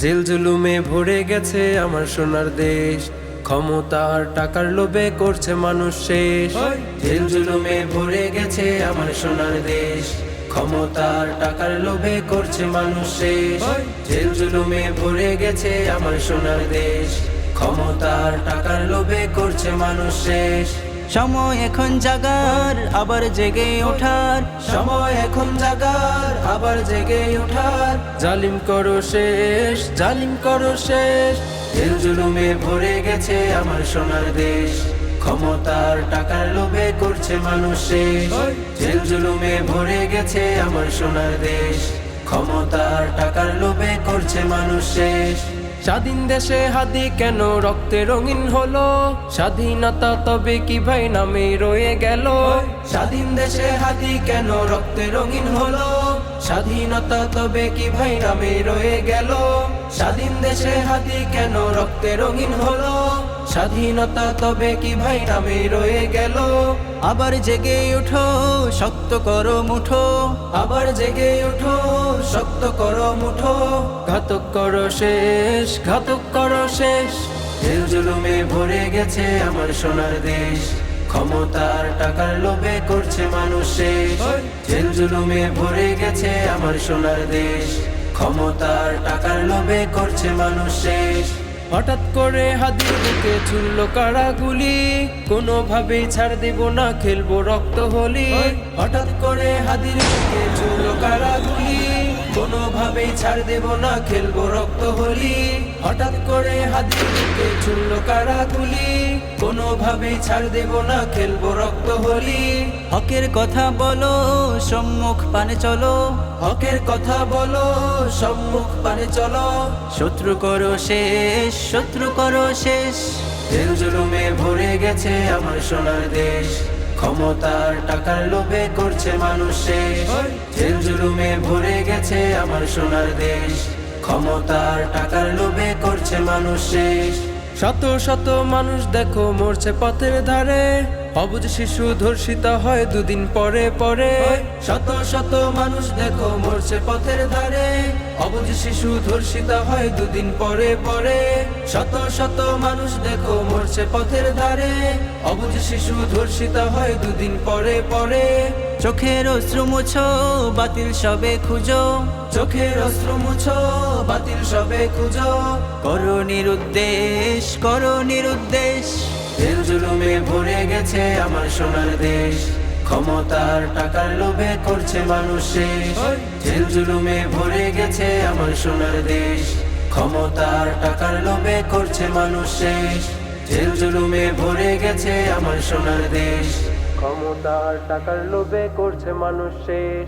Jail জুলুমে ভরে গেছে আমার সোনার দেশ, ক্ষমতার টাকার লোভে করছে মানুষ শেষ। জেল জুলুমে ভরে গেছে আমার সোনার দেশ, ক্ষমতার টাকার লোভে করছে মানুষ শেষ। জেল জুলুমে ভরে গেছে আমার সোনার দেশ, ক্ষমতার টাকার লোভে করছে মানুষ শেষ। সময় এখন জাগার আবার জেগে ওঠার, সময় এখন জাগার আবার জেগে ওঠার। জালিম করো শেষ, জালিম করো শেষ। জেল জুলুমে ভরে গেছে আমার সোনার দেশ, ক্ষমতার টাকার লোভে করছে মানুষ শেষ। জেল জুলুমে ভরে গেছে আমার সোনার দেশ, ক্ষমতার টাকার লোভে করছে মানুষ শেষ। স্বাধীন দেশে হাদি কেন রক্তে রঙিন হলো, স্বাধীনতা তবে কি ভাই নামে রয়ে গেল। স্বাধীন দেশে হাদি কেন রক্তে রঙিন হলো, স্বাধীনতা তবে কি ভাই নামে রয়ে গেল। স্বাধীন দেশে হাদি কেন রক্তে রঙিন হলো, স্বাধীনতা তবে কি ভাই নামে রয়ে গেল। আবার জেগে ওঠো শক্ত করো মুঠো, আবার জেগে ওঠো শক্ত করো মুঠো। ঘাতক করো শেষ, ঘাতক করো শেষ। জেল জুলুমে ভরে গেছে আমার সোনার দেশ, ক্ষমতার টাকার লোভে করছে মানুষ শেষ। জেল জুলুমে ভরে গেছে আমার সোনার দেশ, ক্ষমতার টাকার লোভে করছে মানুষ শেষ। হঠাৎ করে হাদির বুকে ছুড়ল কারা গুলি, কোনোভাবেই ছাড় দেব না খেলবো রক্ত হোলি। হঠাৎ করে হাদির বুকে ছুড়ল কারা গুলি, কোনোভাবেই ছাড় দেব না খেলবো রক্ত হোলি। হঠাৎ করে হাদির বুকে ছুড়ল কারা গুলি, কোনোভাবেই ছাড় দেব না খেলবো রক্ত হোলি। হকের কথা বলো সম্মুখ পানে চলো, হকের কথা বলো সম্মুখ পানে চলো। শত্রু করো শেষ, শত্রু করো শেষ। জেল জুলুমে ভরে গেছে আমার সোনার দেশ, ক্ষমতার টাকার লোভে করছে মানুষ শেষ। জেল জুলুমে ভরে গেছে আমার সোনার দেশ, ক্ষমতার টাকার লোভে করছে মানুষ শেষ। শত শত মানুষ দেখো মরছে পথের ধারে, অবুঝ শিশু ধর্ষিত হয় দুদিন পরে পরে। শত শত মানুষ দেখো মরছে পথের ধারে, অবুঝ শিশু ধর্ষিত হয় দুদিন পরে পরে। শত শত মানুষ দেখো মরছে পথের ধারে, অবুঝ শিশু ধর্ষিত হয় দুদিন পরে পরে। চোখের অশ্রু মুছো বাতিল সবে খুঁজো, চোখের অশ্রু মুছো বাতিল সবে খুঁজো। করো নিরুদ্দেশ, করো নিরুদ্দেশ। জেল জুলুমে ভরে গেছে আমার সোনার দেশ, ক্ষমতার টাকার লোভে করছে মানুষ শেষ। জেল জুলুমে ভরে গেছে আমার সোনার দেশ, ক্ষমতার টাকার লোভে করছে মানুষ শেষ। জেল জুলুমে ভরে গেছে আমার সোনার দেশ, ক্ষমতার টাকার লোভে করছে মানুষ শেষ।